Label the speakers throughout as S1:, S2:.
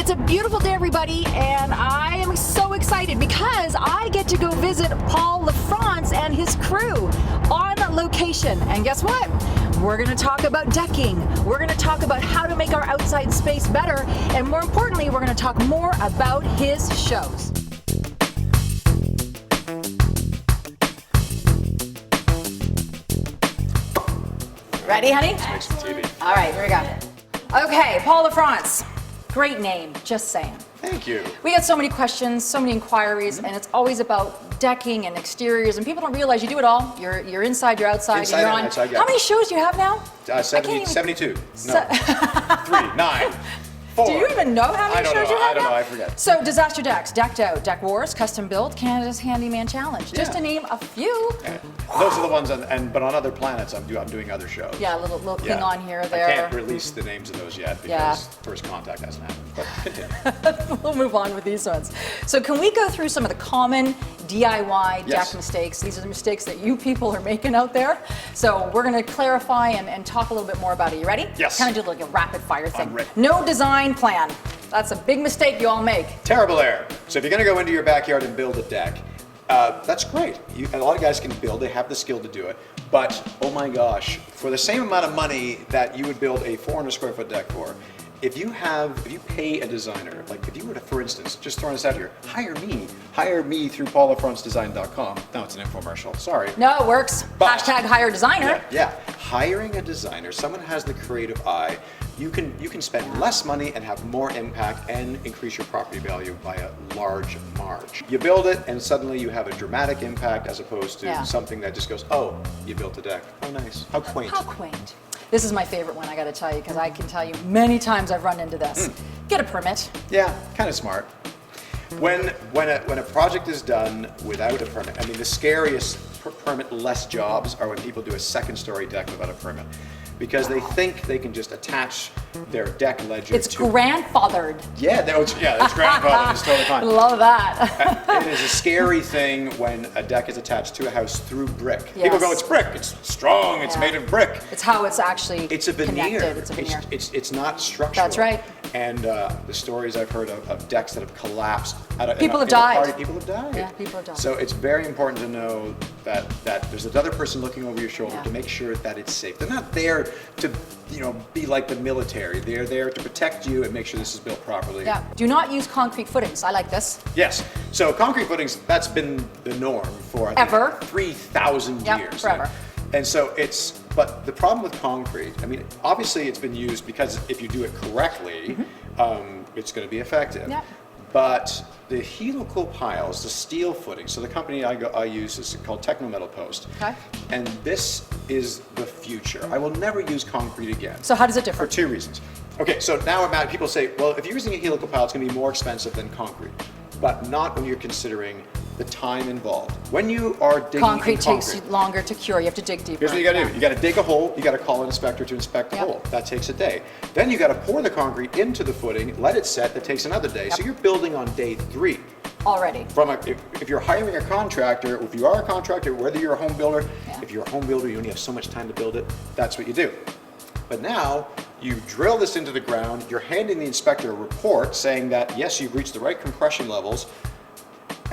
S1: It's a beautiful day, everybody, and I am so excited because I get to go visit Paul Lafrance and his crew on location. And guess what? We're going to talk about decking. We're going to talk about how to make our outside space better, and more importantly, we're going to talk more about his shows. Ready, honey?
S2: Let's make some TV.
S1: All right, here we go. Okay, Paul Lafrance. Great name, just saying.
S2: Thank you.
S1: We get so many questions, so many inquiries, and it's always about decking and exteriors, and people don't realize you do it all. You're inside, you're outside,
S2: Inside
S1: and you're
S2: and
S1: on.
S2: outside, yeah.
S1: How many shows do you have now?
S2: 72. No. 3, 9, 4.
S1: Do you even know how many shows you have
S2: I don't
S1: now?
S2: know. I forget.
S1: So, Disaster Decks, Decked Out, Deck Wars, Custom Built, Canada's Handyman Challenge. Just
S2: Yeah.
S1: to name a few.
S2: Yeah. Those are the ones, but on other planets, I'm doing other shows.
S1: Yeah, a little
S2: Yeah.
S1: Klingon here or there.
S2: I can't release the names of those yet because first contact hasn't happened. But continue.
S1: We'll move on with these ones. So can we go through some of the common DIY
S2: Yes.
S1: deck mistakes? These are the mistakes that you people are making out there. So we're going to clarify and talk a little bit more about it. You ready?
S2: Yes.
S1: Kind of do like a rapid fire thing.
S2: I'm ready.
S1: No design plan. That's a big mistake you all make.
S2: Terrible error. So if you're going to go into your backyard and build a deck, that's great. A lot of guys can build, they have the skill to do it. But, oh my gosh, for the same amount of money that you would build a 400 square foot deck for, if you pay a designer, like if you were to, for instance, just throwing this out here, hire me through paulafrancedesign.com. No, it's an infomercial, sorry.
S1: No, it works.
S2: But-
S1: Hashtag hire designer.
S2: Yeah, hiring a designer, someone who has the creative eye, you can spend less money and have more impact and increase your property value by a large margin. You build it and suddenly you have a dramatic impact as opposed to something that just goes, oh, you built a deck. Oh, nice. How quaint.
S1: How quaint. This is my favorite one, I got to tell you, because I can tell you many times I've run into this. Get a permit.
S2: Yeah, kind of smart. When a project is done without a permit, I mean the scariest permit-less jobs are when people do a second story deck without a permit. Because they think they can just attach their deck ledger
S1: It's
S2: to...
S1: grandfathered.
S2: Yeah, it's grandfathered. It's totally fine.
S1: Love that.
S2: It is a scary thing when a deck is attached to a house through brick.
S1: Yes.
S2: People go, it's brick, it's strong, it's made of brick.
S1: It's how it's actually
S2: It's a veneer.
S1: connected. It's a veneer.
S2: It's not structural.
S1: That's right.
S2: And the stories I've heard of decks that have collapsed.
S1: People have died.
S2: People have died.
S1: Yeah, people have died.
S2: So it's very important to know that there's another person looking over your shoulder to make sure that it's safe. They're not there to be like the military. They're there to protect you and make sure this is built properly.
S1: Yeah. Do not use concrete footings. I like this.
S2: Yes. So concrete footings, that's been the norm for I think,
S1: Ever.
S2: 3,000 years.
S1: Forever.
S2: And so but the problem with concrete, I mean, obviously it's been used because if you do it correctly, it's going to be effective.
S1: Yep.
S2: But the helical piles, the steel footing, so the company I use is called Techno Metal Post.
S1: Okay.
S2: And this is the future. I will never use concrete again.
S1: So how does it differ?
S2: For 2 reasons. Okay, so now people say, well, if you're using a helical pile, it's going to be more expensive than concrete. But not when you're considering the time involved. When you are digging
S1: Concrete
S2: in
S1: takes longer to cure. You have to dig deeper.
S2: Here's what you got to do. You got to dig a hole. You got to call an inspector to inspect the hole. That takes a day. Then you got to pour the concrete into the footing, let it set. That takes another day. So you're building on day 3.
S1: Already.
S2: If you're hiring a contractor, if you are a contractor, whether you're a home builder, if you're a home builder, you only have so much time to build it. That's what you do. But now you drill this into the ground. You're handing the inspector a report saying that yes, you've reached the right compression levels,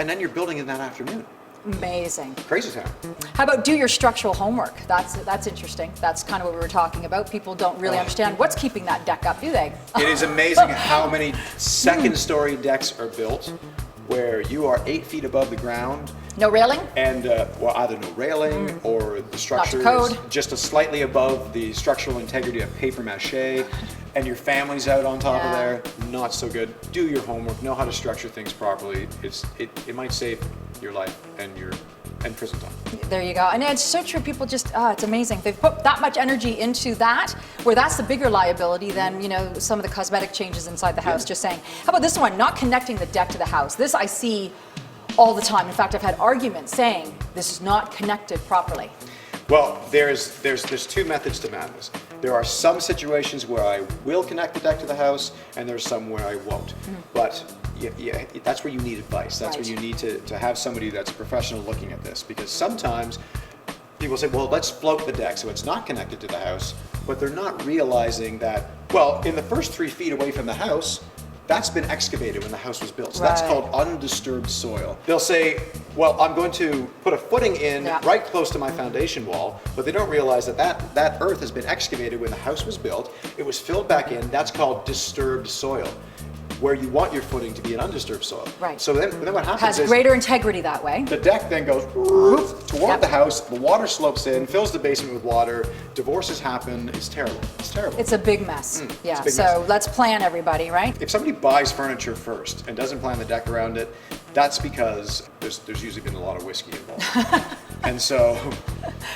S2: and then you're building in that afternoon.
S1: Amazing.
S2: Crazy town.
S1: How about do your structural homework? That's interesting. That's kind of what we were talking about. People don't really understand what's keeping that deck up, do they?
S2: It is amazing how many second story decks are built where you are 8 feet above the ground.
S1: No railing?
S2: And either no railing or the structure
S1: code.
S2: is just slightly above the structural integrity of paper mache, and your family's out on top of there. Not so good. Do your homework. Know how to structure things properly. It might save your life and prison time.
S1: There you go. And it's so true. People just, it's amazing. They've put that much energy into that, where that's the bigger liability than, some of the cosmetic changes inside the house, just saying. How about this one? Not connecting the deck to the house. This I see all the time. In fact, I've had arguments saying this is not connected properly.
S2: Well, there's 2 methods to madness. There are some situations where I will connect the deck to the house, and there's some where I won't. But that's where you need advice. That's where you need to have somebody that's a professional looking at this, because sometimes people say, well, let's float the deck so it's not connected to the house, but they're not realizing that, well, in the first 3 feet away from the house, that's been excavated when the house was built. So that's
S1: Right.
S2: called undisturbed soil. They'll say, well, I'm going to put a footing in
S1: Yeah.
S2: right close to my foundation wall, but they don't realize that earth has been excavated when the house was built. It was filled back in. That's called disturbed soil, where you want your footing to be an undisturbed soil.
S1: Right.
S2: So then what happens
S1: Has
S2: is
S1: greater integrity that way.
S2: the deck then goes toward
S1: Yep.
S2: the house, the water slopes in, fills the basement with water, divorces happen. It's terrible. It's terrible.
S1: It's a big mess. Yeah,
S2: a big
S1: so
S2: mess.
S1: let's plan, everybody, right?
S2: If somebody buys furniture first and doesn't plan the deck around it, that's because there's usually been a lot of whiskey involved. And so,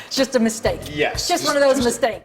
S1: It's just a mistake.
S2: yes.
S1: Just one of those mistakes.